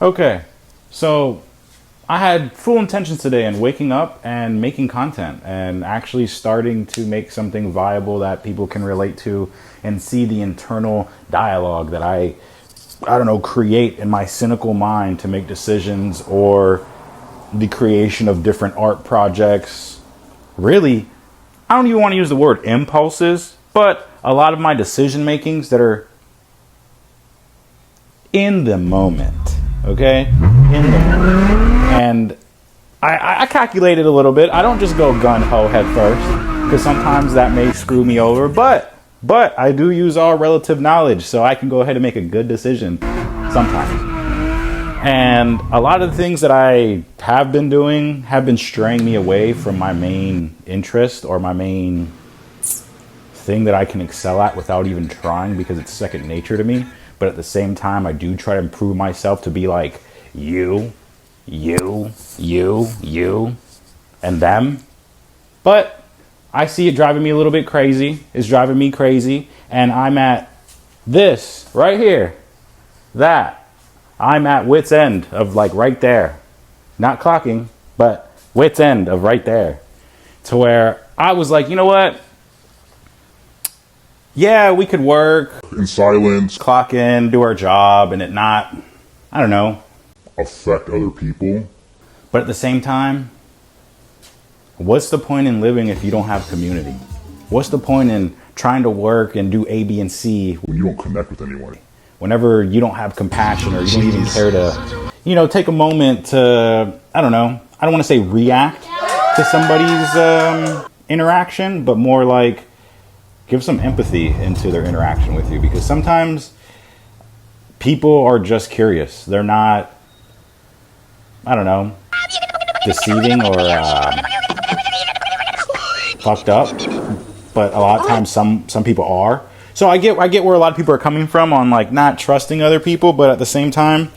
Okay, so I had full intentions today in waking up and making content and actually starting to make something viable that people can relate to and see the internal dialogue that I don't know, create in my cynical mind to make decisions, or the creation of different art projects. Really, I don't even want to use the word impulses, but a lot of my decision makings that are in the moment. Okay? In the moment. And I calculated a little bit. I don't just go gun-ho head first, because sometimes that may screw me over. But I do use all relative knowledge, so I can go ahead and make a good decision sometimes. And a lot of the things that I have been doing have been straying me away from my main interest, or my main thing that I can excel at without even trying, because it's second nature to me. But at the same time, I do try to improve myself to be like you, and them. But I see it driving me a little bit crazy. It's driving me crazy. And I'm at this right here. That. I'm at wit's end of like right there. Not clocking, but wit's end of right there. To where I was like, you know what? Yeah, we could work in silence, clock in, do our job, and it not, I don't know, affect other people. But at the same time, what's the point in living if you don't have community? What's the point in trying to work and do A, B, and C when you don't connect with anyone? Whenever you don't have compassion, or you don't even care to, take a moment to, I don't want to say react to somebody's interaction, but more like give some empathy into their interaction with you. Because sometimes people are just curious. They're not, deceiving or fucked up. But a lot of times some people are. So I get where a lot of people are coming from on like not trusting other people, but at the same time,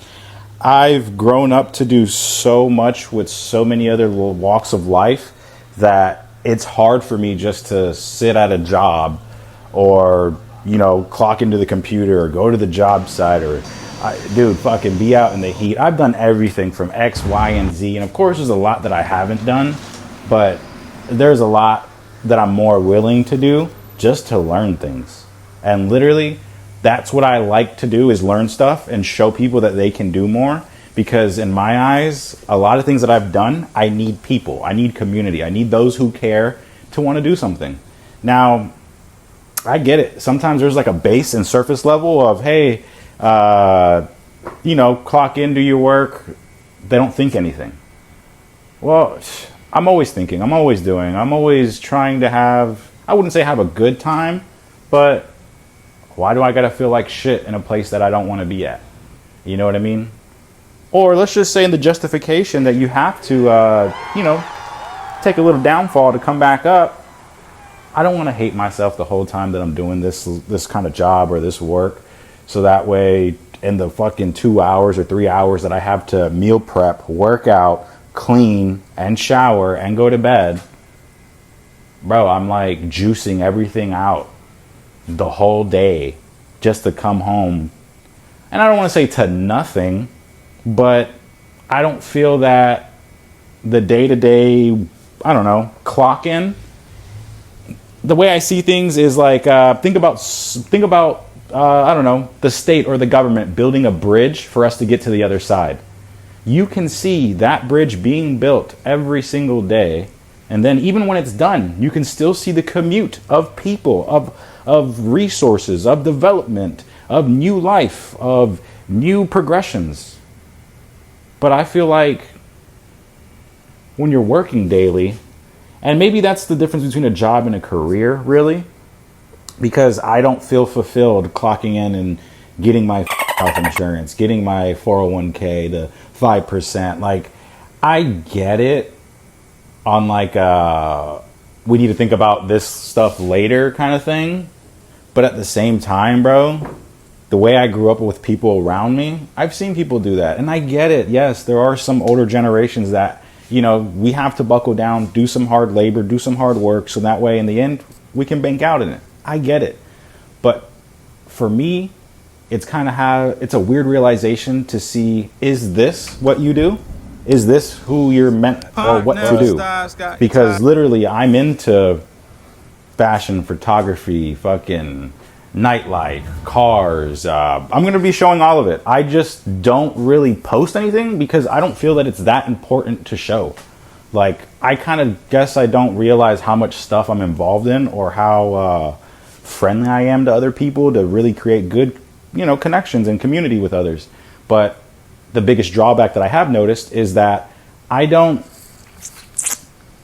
I've grown up to do so much with so many other little walks of life that it's hard for me just to sit at a job or, clock into the computer or go to the job site or, fucking be out in the heat. I've done everything from X, Y, and Z. And of course, there's a lot that I haven't done, but there's a lot that I'm more willing to do just to learn things. And literally, that's what I like to do, is learn stuff and show people that they can do more. Because in my eyes, a lot of things that I've done, I need people. I need community. I need those who care to want to do something. Now, I get it. Sometimes there's like a base and surface level of, hey, clock in, do your work. They don't think anything. Well, I'm always thinking. I'm always doing. I'm always trying to have, I wouldn't say have a good time, but why do I gotta feel like shit in a place that I don't want to be at? You know what I mean? Or let's just say in the justification that you have to, take a little downfall to come back up. I don't want to hate myself the whole time that I'm doing this kind of job or this work. So that way, in the fucking 2 hours or 3 hours that I have to meal prep, work out, clean, and shower, and go to bed, bro, I'm like juicing everything out the whole day just to come home. And I don't want to say to nothing, but I don't feel that the day-to-day, clock in. The way I see things is like, think about, the state or the government building a bridge for us to get to the other side. You can see that bridge being built every single day. And then even when it's done, you can still see the commute of people, of resources, of development, of new life, of new progressions. But I feel like when you're working daily, and maybe that's the difference between a job and a career, really, because I don't feel fulfilled clocking in and getting my health insurance, getting my 401k, the 5%. Like, I get it on like we need to think about this stuff later kind of thing. But at the same time, bro, the way I grew up with people around me, I've seen people do that. And I get it. Yes, there are some older generations that, we have to buckle down, do some hard labor, do some hard work. So that way, in the end, we can bank out in it. I get it. But for me, it's kind of it's a weird realization to see, is this what you do? Is this who you're meant or what to do? Because literally I'm into fashion, photography, fucking nightlife, cars. I'm going to be showing all of it. I just don't really post anything because I don't feel that it's that important to show. Like, I kind of guess I don't realize how much stuff I'm involved in or how friendly I am to other people to really create good, connections and community with others. But the biggest drawback that I have noticed is that I don't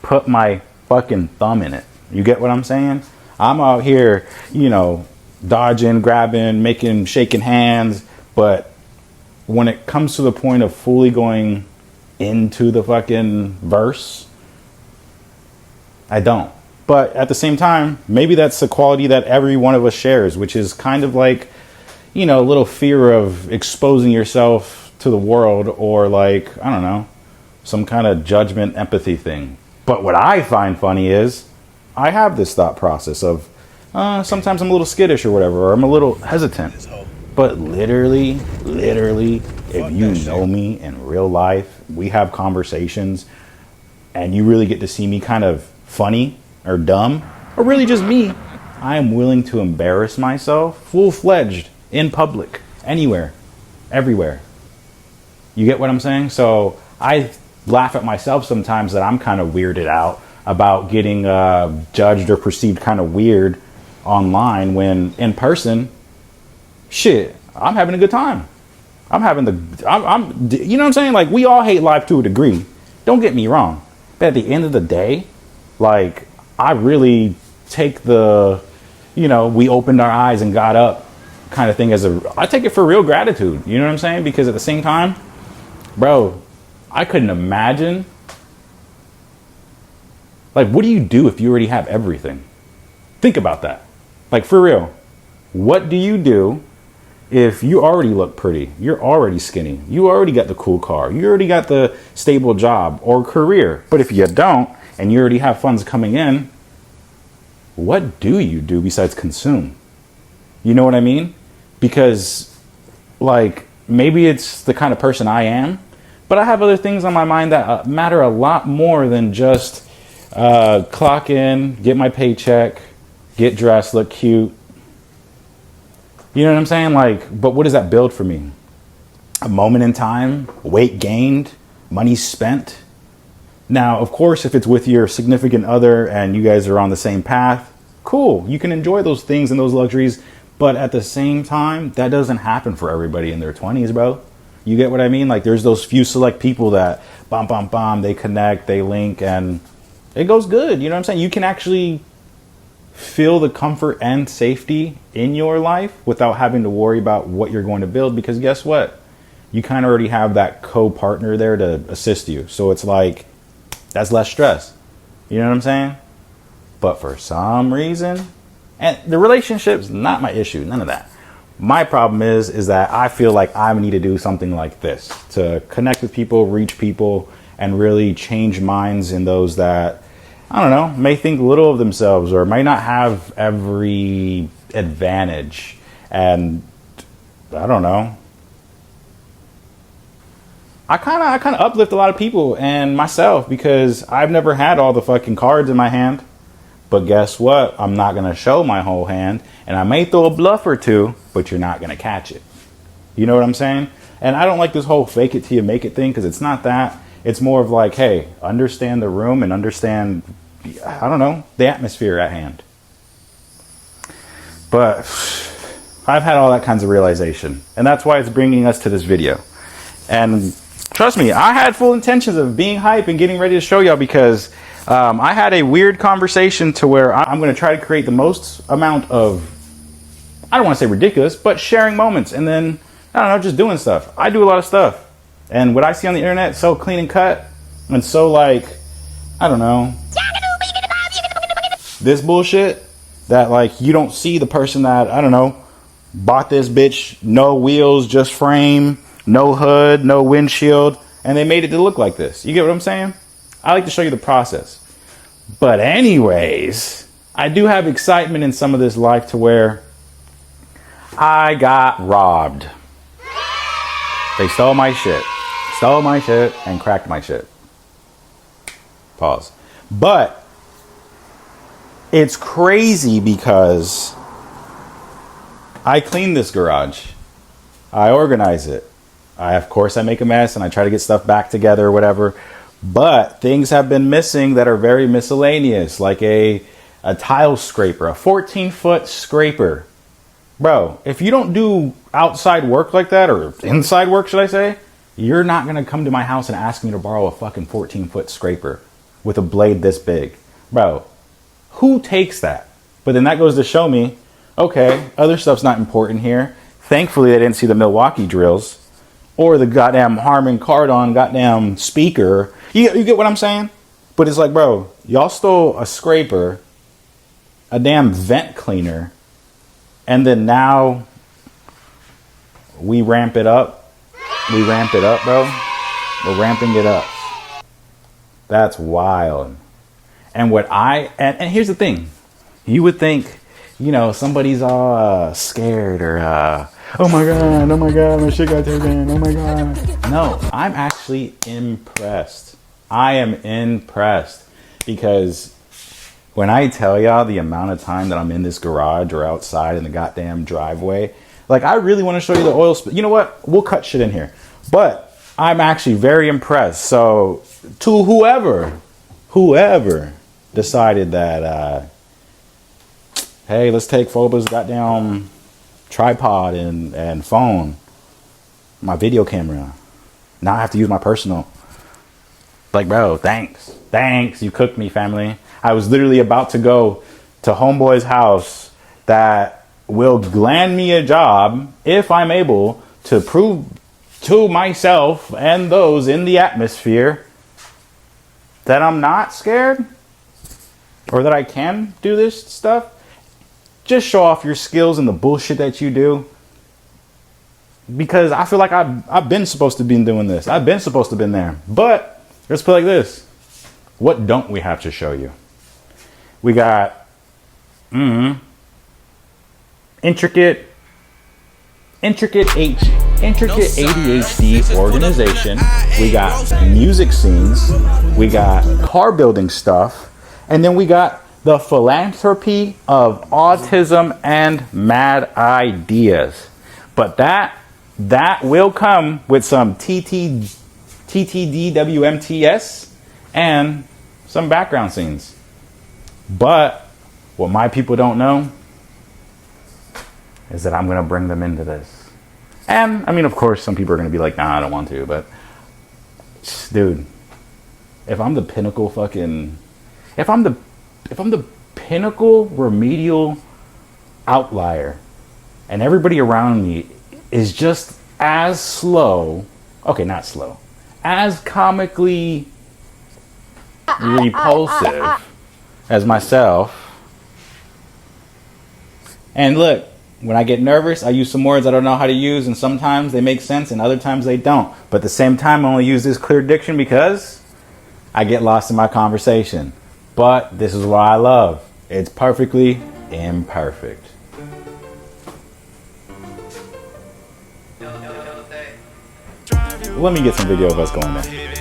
put my fucking thumb in it. You get what I'm saying? I'm out here, dodging, grabbing, shaking hands. But when it comes to the point of fully going into the fucking verse, I don't. But at the same time, maybe that's the quality that every one of us shares, which is kind of like, a little fear of exposing yourself to the world, or like, I don't know, some kind of judgment, empathy thing. But what I find funny is I have this thought process of sometimes I'm a little skittish or whatever, or I'm a little hesitant. But literally, if you know me in real life, we have conversations and you really get to see me kind of funny or dumb, or really just me, I am willing to embarrass myself full-fledged in public, anywhere, everywhere. You get what I'm saying? So I laugh at myself sometimes that I'm kind of weirded out about getting judged or perceived kind of weird online, when in person, shit, I'm having a good time. I'm you know what I'm saying? Like, we all hate life to a degree. Don't get me wrong. But at the end of the day, like, I really take the, we opened our eyes and got up kind of thing I take it for real gratitude. You know what I'm saying? Because at the same time, bro, I couldn't imagine. Like, what do you do if you already have everything? Think about that. Like, for real. What do you do if you already look pretty? You're already skinny. You already got the cool car. You already got the stable job or career. But if you don't, and you already have funds coming in, what do you do besides consume? You know what I mean? Because, like, maybe it's the kind of person I am, but I have other things on my mind that matter a lot more than just clock in, get my paycheck, get dressed, look cute. You know what I'm saying? Like, but what does that build for me? A moment in time, weight gained, money spent. Now, of course, if it's with your significant other and you guys are on the same path, cool. You can enjoy those things and those luxuries. But at the same time, that doesn't happen for everybody in their 20s, bro. You get what I mean? Like, there's those few select people that, they connect, they link, and it goes good. You know what I'm saying? You can actually feel the comfort and safety in your life without having to worry about what you're going to build, because guess what? You kind of already have that co-partner there to assist you. So it's like, that's less stress. You know what I'm saying? But for some reason, and the relationship's not my issue, none of that. My problem is that I feel like I need to do something like this to connect with people, reach people, and really change minds in those that, I don't know, may think little of themselves or may not have every advantage. And I don't know. I kind of uplift a lot of people and myself because I've never had all the fucking cards in my hand. But guess what? I'm not going to show my whole hand, and I may throw a bluff or two, but you're not going to catch it. You know what I'm saying? And I don't like this whole fake it till you make it thing, because it's not that. It's more of like, hey, understand the room and understand, I don't know, the atmosphere at hand. But I've had all that kinds of realization, and that's why it's bringing us to this video. And trust me, I had full intentions of being hype and getting ready to show y'all, because I had a weird conversation to where I'm going to try to create the most amount of, I don't want to say ridiculous, but sharing moments. And then, I don't know, just doing stuff. I do a lot of stuff. And what I see on the internet, so clean and cut. And so, like, I don't know, this bullshit that, like, you don't see the person that, I don't know, bought this bitch, no wheels, just frame, no hood, no windshield, and they made it to look like this. You get what I'm saying? I like to show you the process. But anyways, I do have excitement in some of this life to where I got robbed. They stole my shit. And cracked my shit. Pause. But it's crazy because I clean this garage. I organize it. Of course, I make a mess and I try to get stuff back together or whatever. But things have been missing that are very miscellaneous, like a tile scraper, a 14-foot scraper. Bro, if you don't do outside work like that, or inside work, should I say, you're not going to come to my house and ask me to borrow a fucking 14-foot scraper with a blade this big. Bro, who takes that? But then that goes to show me, okay, other stuff's not important here. Thankfully, they didn't see the Milwaukee drills or the goddamn Harman Kardon goddamn speaker. You get what I'm saying? But it's like, bro, y'all stole a scraper, a damn vent cleaner, and then now we ramp it up. We ramp it up, bro. We're ramping it up. That's wild. And and here's the thing. You would think, you know, somebody's all scared or, oh my God, my shit got taken, oh my God. No, I'm actually impressed. I am impressed because when I tell y'all the amount of time that I'm in this garage or outside in the goddamn driveway, like I really want to show you the oil spill. You know what? We'll cut shit in here. But I'm actually very impressed. So to whoever decided that, hey, let's take Phoba's goddamn tripod and phone, my video camera. Now I have to use my personal. Like, bro, thanks. You cooked me, family. I was literally about to go to homeboy's house that will land me a job if I'm able to prove to myself and those in the atmosphere that I'm not scared or that I can do this stuff. Just show off your skills and the bullshit that you do. Because I feel like I've been supposed to be doing this. I've been supposed to have been there. But let's put it like this. What don't we have to show you? We got intricate ADHD organization. We got music scenes. We got car building stuff. And then we got the philanthropy of autism and mad ideas. But that will come with some TTDWMTS and some background scenes. But what my people don't know is that I'm going to bring them into this. And, I mean, of course, some people are going to be like, nah, I don't want to. But, dude, if I'm the pinnacle fucking... If I'm the pinnacle remedial outlier and everybody around me is just as slow... Okay, not slow. As comically repulsive as myself. And look, when I get nervous, I use some words I don't know how to use, and sometimes they make sense and other times they don't. But at the same time, I only use this clear diction because I get lost in my conversation. But this is what I love. It's perfectly imperfect. Let me get some video of us going there.